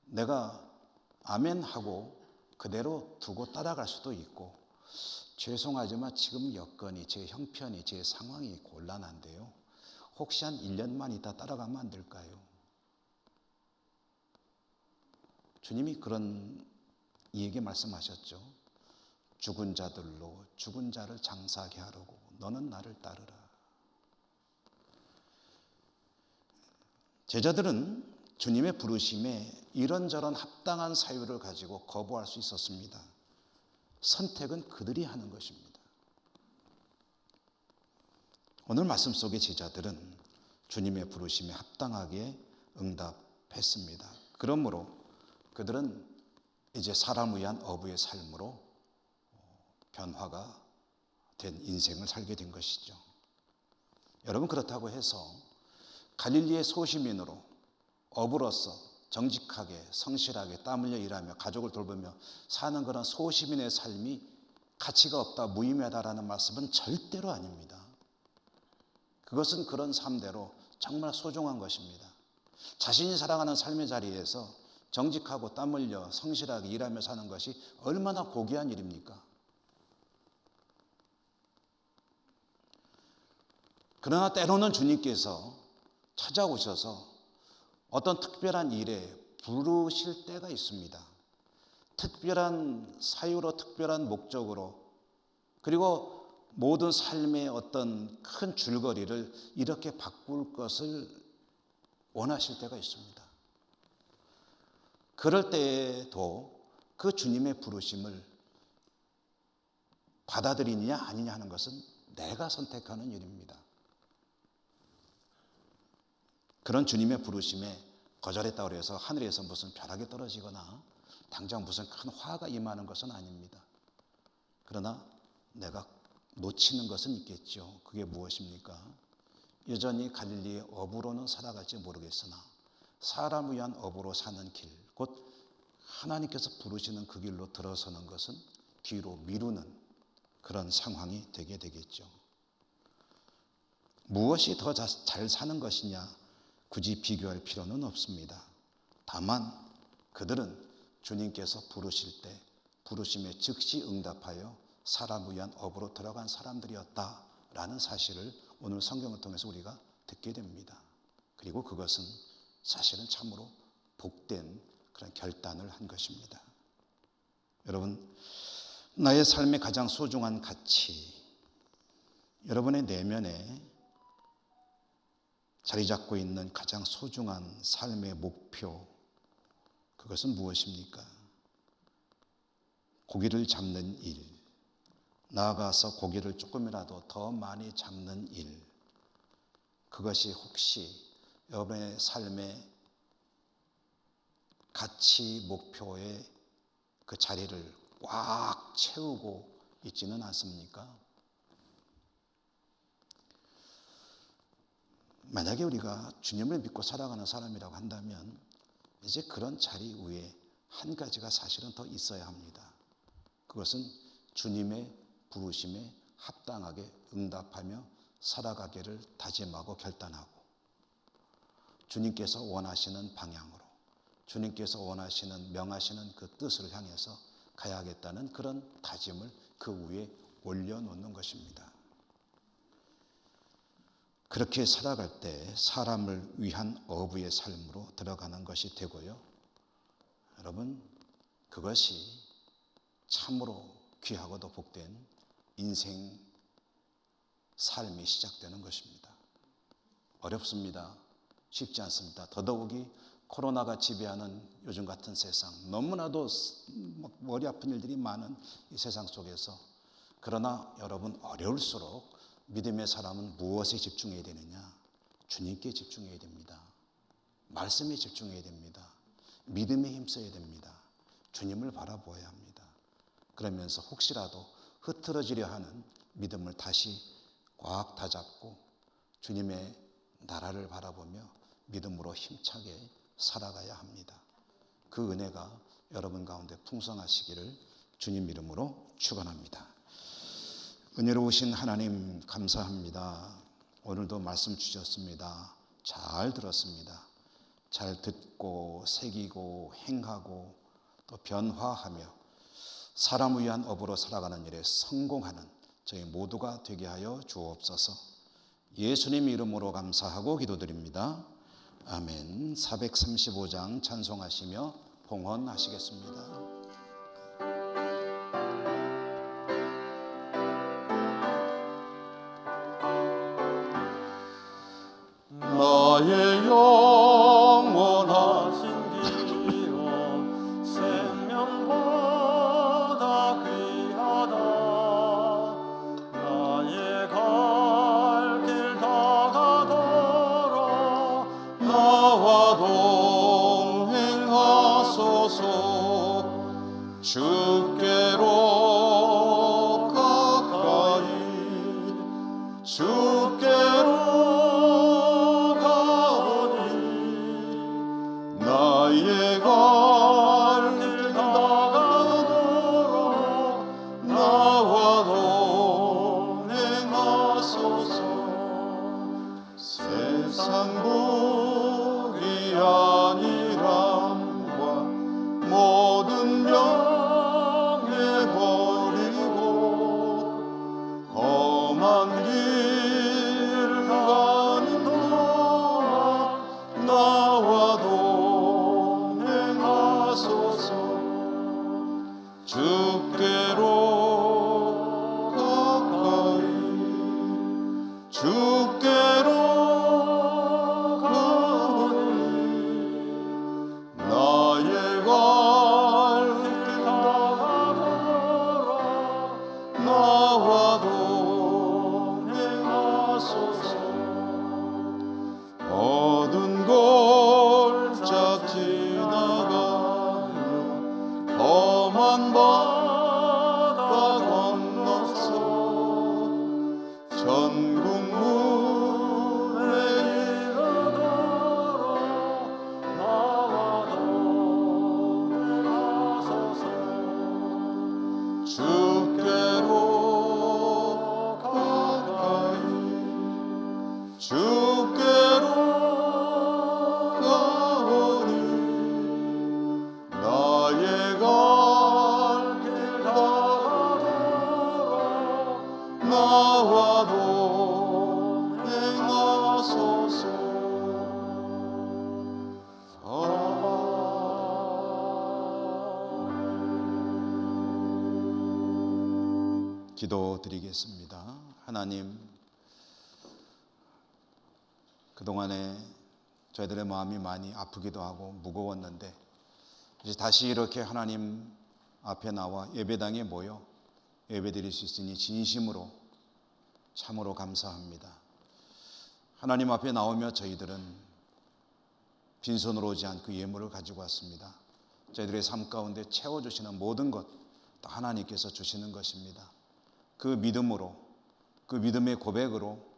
[SPEAKER 1] 내가 아멘 하고 그대로 두고 따라갈 수도 있고, 죄송하지만 지금 여건이, 제 형편이, 제 상황이 곤란한데요, 혹시 한 1년만 있다 따라가면 안 될까요? 주님이 그런 이에게 말씀하셨죠. 죽은 자들로 죽은 자를 장사하게 하려고 너는 나를 따르라. 제자들은 주님의 부르심에 이런저런 합당한 사유를 가지고 거부할 수 있었습니다. 선택은 그들이 하는 것입니다. 오늘 말씀 속의 제자들은 주님의 부르심에 합당하게 응답했습니다. 그러므로 그들은 이제 사람을 위한 어부의 삶으로 변화가 된 인생을 살게 된 것이죠. 여러분, 그렇다고 해서 갈릴리의 소시민으로 어부로서 정직하게 성실하게 땀 흘려 일하며 가족을 돌보며 사는 그런 소시민의 삶이 가치가 없다, 무의미하다라는 말씀은 절대로 아닙니다. 그것은 그런 삶대로 정말 소중한 것입니다. 자신이 살아가는 삶의 자리에서 정직하고 땀 흘려 성실하게 일하며 사는 것이 얼마나 고귀한 일입니까? 그러나 때로는 주님께서 찾아오셔서 어떤 특별한 일에 부르실 때가 있습니다. 특별한 사유로, 특별한 목적으로, 그리고 모든 삶의 어떤 큰 줄거리를 이렇게 바꿀 것을 원하실 때가 있습니다. 그럴 때에도 그 주님의 부르심을 받아들이느냐 아니냐 하는 것은 내가 선택하는 일입니다. 그런 주님의 부르심에 거절했다고 해서 하늘에서 무슨 벼락이 떨어지거나 당장 무슨 큰 화가 임하는 것은 아닙니다. 그러나 내가 놓치는 것은 있겠죠. 그게 무엇입니까? 여전히 갈릴리의 업으로는 살아갈지 모르겠으나 사람을 위한 업으로 사는 길, 곧 하나님께서 부르시는 그 길로 들어서는 것은 뒤로 미루는 그런 상황이 되게 되겠죠. 무엇이 더 잘 사는 것이냐 굳이 비교할 필요는 없습니다. 다만 그들은 주님께서 부르실 때 부르심에 즉시 응답하여 사람을 위한 업으로 들어간 사람들이었다라는 사실을 오늘 성경을 통해서 우리가 듣게 됩니다. 그리고 그것은 사실은 참으로 복된 그런 결단을 한 것입니다. 여러분, 나의 삶의 가장 소중한 가치, 여러분의 내면에 자리 잡고 있는 가장 소중한 삶의 목표, 그것은 무엇입니까? 고기를 잡는 일, 나아가서 고기를 조금이라도 더 많이 잡는 일, 그것이 혹시 여러분의 삶의 가치 목표의 그 자리를 꽉 채우고 있지는 않습니까? 만약에 우리가 주님을 믿고 살아가는 사람이라고 한다면 이제 그런 자리 위에 한 가지가 사실은 더 있어야 합니다. 그것은 주님의 부르심에 합당하게 응답하며 살아가기를 다짐하고 결단하고 주님께서 원하시는 방향으로 주님께서 원하시는 명하시는 그 뜻을 향해서 가야겠다는 그런 다짐을 그 위에 올려놓는 것입니다. 그렇게 살아갈 때 사람을 위한 어부의 삶으로 들어가는 것이 되고요. 여러분, 그것이 참으로 귀하고도 복된 인생 삶이 시작되는 것입니다. 어렵습니다. 쉽지 않습니다. 더더욱이 코로나가 지배하는 요즘 같은 세상, 너무나도 머리 아픈 일들이 많은 이 세상 속에서, 그러나 여러분, 어려울수록 믿음의 사람은 무엇에 집중해야 되느냐? 주님께 집중해야 됩니다. 말씀에 집중해야 됩니다. 믿음에 힘써야 됩니다. 주님을 바라보아야 합니다. 그러면서 혹시라도 흐트러지려 하는 믿음을 다시 꽉 다잡고 주님의 나라를 바라보며 믿음으로 힘차게 살아가야 합니다. 그 은혜가 여러분 가운데 풍성하시기를 주님 이름으로 축원합니다. 은혜로우신 하나님 감사합니다. 오늘도 말씀 주셨습니다. 잘 들었습니다. 잘 듣고 새기고 행하고 또 변화하며 사람을 위한 업으로 살아가는 일에 성공하는 저희 모두가 되게 하여 주옵소서. 예수님 이름으로 감사하고 기도드립니다. 아멘. 435장 찬송하시며 봉헌하시겠습니다.
[SPEAKER 2] 나의 영원하신 기로 생명보다 귀하다. 나의 갈 길 다가도록 나와 동행하소서. 주께로 가까이 주께로 나의 갈 길 다가도록 나와 동행하소서. 세상 복이 아니람과 모든 명예 버리고 험한 길 가는 동안 나와 주께로 가까이 주께로 가니 나의 갈 길 다가도록 나와 동행하소서. 어두운 골짜 주께로 가오니 나의 갈 길 다 돌아 나와 동행하소서.
[SPEAKER 1] 기도드리겠습니다. 하나님, 그동안에 저희들의 마음이 많이 아프기도 하고 무거웠는데 이제 다시 이렇게 하나님 앞에 나와 예배당에 모여 예배드릴 수 있으니 진심으로 참으로 감사합니다. 하나님 앞에 나오며 저희들은 빈손으로 오지 않고 예물을 가지고 왔습니다. 저희들의 삶 가운데 채워주시는 모든 것 다 하나님께서 주시는 것입니다. 그 믿음으로, 그 믿음의 고백으로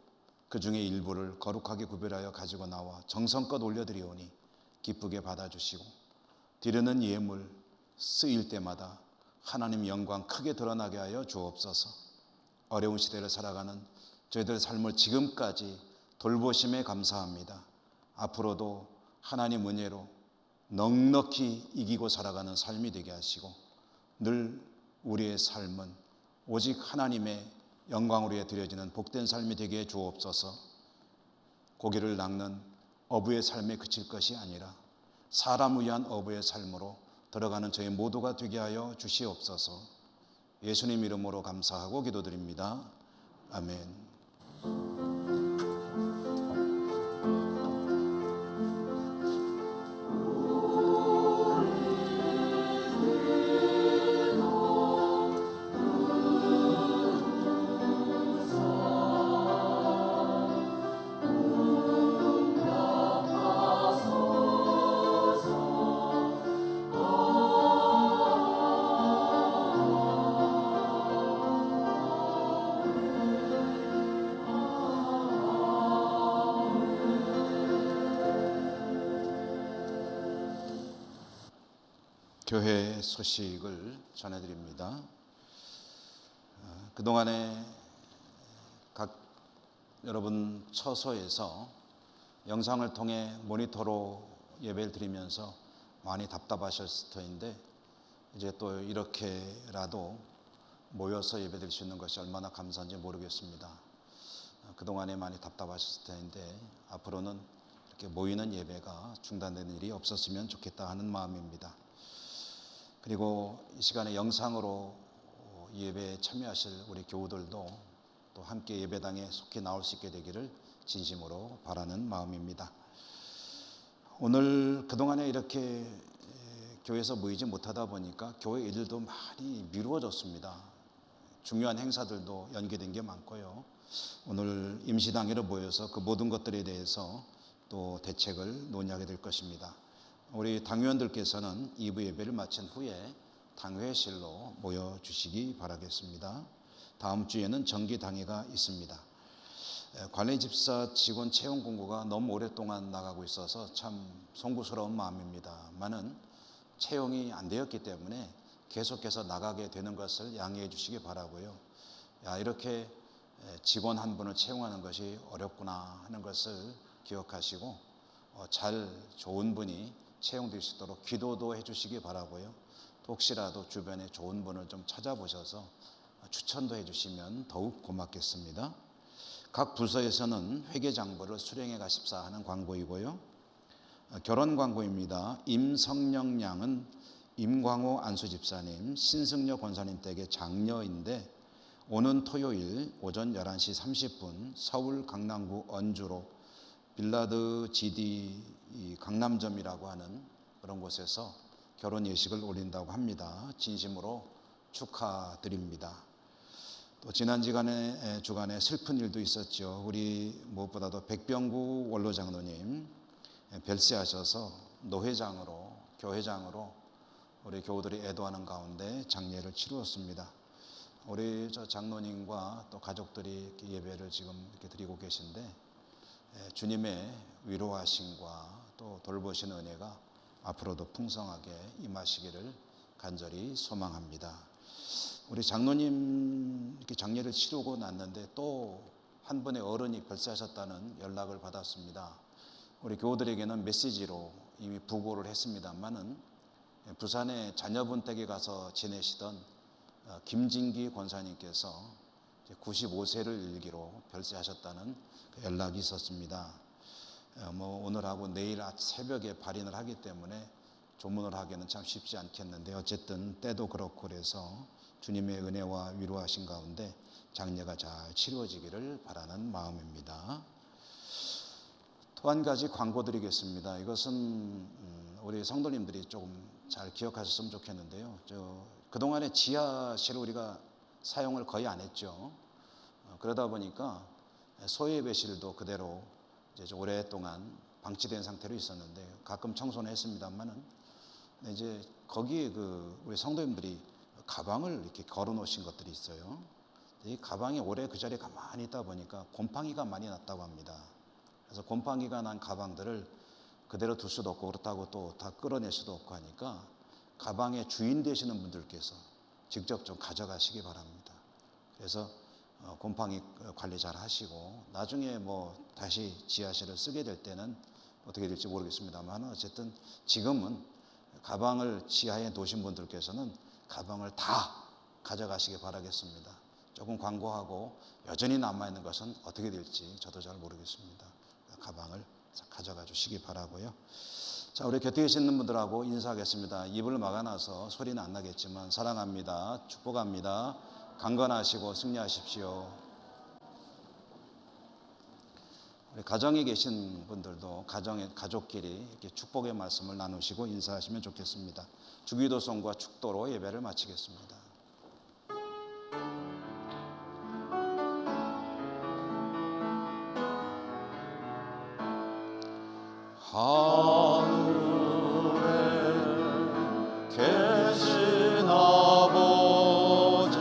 [SPEAKER 1] 그 중에 일부를 거룩하게 구별하여 가지고 나와 정성껏 올려드리오니 기쁘게 받아주시고 드리는 예물 쓰일 때마다 하나님 영광 크게 드러나게 하여 주옵소서. 어려운 시대를 살아가는 저희들의 삶을 지금까지 돌보심에 감사합니다. 앞으로도 하나님 은혜로 넉넉히 이기고 살아가는 삶이 되게 하시고 늘 우리의 삶은 오직 하나님의 영광으로 위해 드려지는 복된 삶이 되게 해 주옵소서. 고기를 낚는 어부의 삶에 그칠 것이 아니라 사람을 위한 어부의 삶으로 들어가는 저희 모두가 되게 하여 주시옵소서. 예수님 이름으로 감사하고 기도드립니다. 아멘. 교회 소식을 전해드립니다. 그동안에 각 여러분 처소에서 영상을 통해 모니터로 예배를 드리면서 많이 답답하셨을 터인데 이제 또 이렇게라도 모여서 예배 드릴 수 있는 것이 얼마나 감사한지 모르겠습니다. 그동안에 많이 답답하셨을 터인데 앞으로는 이렇게 모이는 예배가 중단되는 일이 없었으면 좋겠다 하는 마음입니다. 그리고 이 시간에 영상으로 예배에 참여하실 우리 교우들도 또 함께 예배당에 속히 나올 수 있게 되기를 진심으로 바라는 마음입니다. 오늘 그동안에 이렇게 교회에서 모이지 못하다 보니까 교회 일들도 많이 미루어졌습니다. 중요한 행사들도 연기된 게 많고요. 오늘 임시당회로 모여서 그 모든 것들에 대해서 또 대책을 논의하게 될 것입니다. 우리 당회원들께서는 2부 예배를 마친 후에 당회실로 모여주시기 바라겠습니다. 다음 주에는 정기당회가 있습니다. 관례집사 직원 채용 공고가 너무 오랫동안 나가고 있어서 참 송구스러운 마음입니다만은 채용이 안 되었기 때문에 계속해서 나가게 되는 것을 양해해 주시기 바라고요. 이렇게 직원 한 분을 채용하는 것이 어렵구나 하는 것을 기억하시고 잘 좋은 분이 채용될 수 있도록 기도도 해주시기 바라고요. 또 혹시라도 주변에 좋은 분을 좀 찾아보셔서 추천도 해주시면 더욱 고맙겠습니다. 각 부서에서는 회계장부를 수령해 가십사 하는 광고이고요. 결혼 광고입니다. 임성령 양은 임광호 안수집사님, 신승려 권사님 댁의 장녀인데 오는 토요일 오전 11시 30분 서울 강남구 언주로 빌라드 GD 강남점이라고 하는 그런 곳에서 결혼 예식을 올린다고 합니다. 진심으로 축하드립니다. 또 지난 주간에 슬픈 일도 있었죠. 우리 무엇보다도 백병구 원로장로님 별세하셔서 노회장으로 교회장으로 우리 교우들이 애도하는 가운데 장례를 치루었습니다. 우리 장로님과 또 가족들이 예배를 지금 이렇게 드리고 계신데 주님의 위로하심과 또 돌보시는 은혜가 앞으로도 풍성하게 임하시기를 간절히 소망합니다. 우리 장로님 이렇게 장례를 치르고 났는데 또 한 분의 어른이 별세하셨다는 연락을 받았습니다. 우리 교우들에게는 메시지로 이미 부고를 했습니다만은 부산에 자녀분 댁에 가서 지내시던 김진기 권사님께서 95세를 일기로 별세하셨다는 연락이 있었습니다. 오늘하고 내일 새벽에 발인을 하기 때문에 조문을 하기는 참 쉽지 않겠는데 어쨌든 때도 그렇고 그래서 주님의 은혜와 위로하신 가운데 장례가 잘 치루어지기를 바라는 마음입니다. 또 한 가지 광고 드리겠습니다. 이것은 우리 성도님들이 조금 잘 기억하셨으면 좋겠는데요. 그동안에 지하실을 우리가 사용을 거의 안 했죠. 그러다 보니까 소예배실도 그대로 이제 오랫동안 방치된 상태로 있었는데 가끔 청소는 했습니다만은 이제 거기에 우리 성도님들이 가방을 이렇게 걸어 놓으신 것들이 있어요. 이 가방이 오래 그 자리에 가만히 있다 보니까 곰팡이가 많이 났다고 합니다. 그래서 곰팡이가 난 가방들을 그대로 둘 수도 없고 그렇다고 또 다 끌어낼 수도 없고 하니까 가방의 주인 되시는 분들께서 직접 좀 가져가시기 바랍니다. 그래서 곰팡이 관리 잘 하시고 나중에 다시 지하실을 쓰게 될 때는 어떻게 될지 모르겠습니다만 어쨌든 지금은 가방을 지하에 놓으신 분들께서는 가방을 다 가져가시기 바라겠습니다. 조금 광고하고 여전히 남아있는 것은 어떻게 될지 저도 잘 모르겠습니다. 가방을 가져가 주시기 바라고요. 자, 우리 곁에 계시는 분들하고 인사하겠습니다. 입을 막아놔서 소리는 안 나겠지만 사랑합니다. 축복합니다. 강건하시고 승리하십시오. 우리 가정에 계신 분들도 가족끼리 이렇게 축복의 말씀을 나누시고 인사하시면 좋겠습니다. 주기도송과 축도로 예배를 마치겠습니다.
[SPEAKER 2] 하늘에 계신 아버지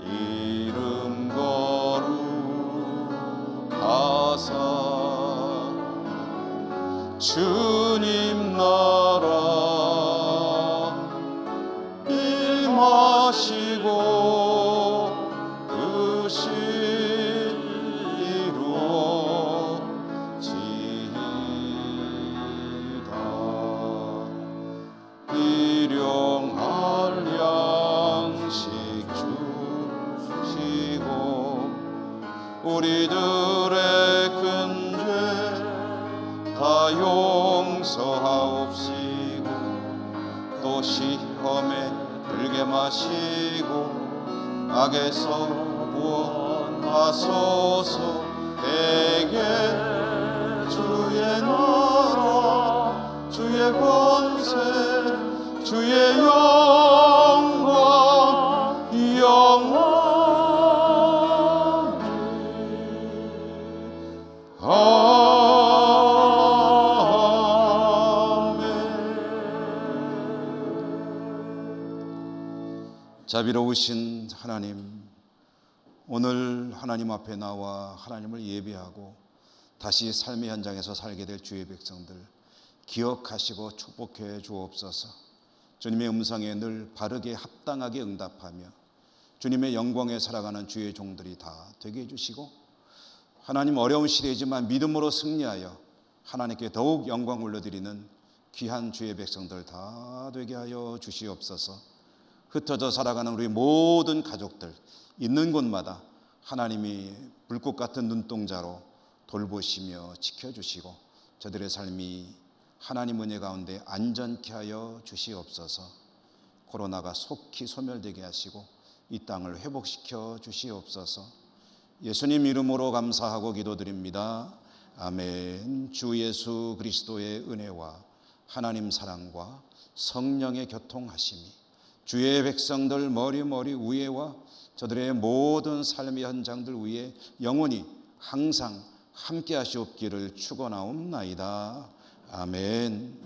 [SPEAKER 2] 이름 거룩하사 주님 나라 임하시고 뜻이 일용할 양식 주시고 우리들의 큰 죄 다 용서하옵시고 또 시험에 들게 마시고 악에서 구원하소서. 대개 주의 나라 주의 권세 주의 영광 영원히 아멘.
[SPEAKER 1] 자비로우신 하나님, 오늘 하나님 앞에 나와 하나님을 예배하고 다시 삶의 현장에서 살게 될 주의 백성들 기억하시고 축복해 주옵소서. 주님의 음성에 늘 바르게 합당하게 응답하며 주님의 영광에 살아가는 주의 종들이 다 되게 해주시고 하나님 어려운 시대이지만 믿음으로 승리하여 하나님께 더욱 영광 올려드리는 귀한 주의 백성들 다 되게 하여 주시옵소서. 흩어져 살아가는 우리 모든 가족들 있는 곳마다 하나님이 불꽃 같은 눈동자로 돌보시며 지켜주시고 저들의 삶이 하나님 은혜 가운데 안전케 하여 주시옵소서. 코로나가 속히 소멸되게 하시고 이 땅을 회복시켜 주시옵소서. 예수님 이름으로 감사하고 기도드립니다. 아멘. 주 예수 그리스도의 은혜와 하나님 사랑과 성령의 교통하심이 주의 백성들 머리 위에와 저들의 모든 삶의 현장들 위에 영원히 항상 함께 하시옵기를 축원하옵나이다. 아멘.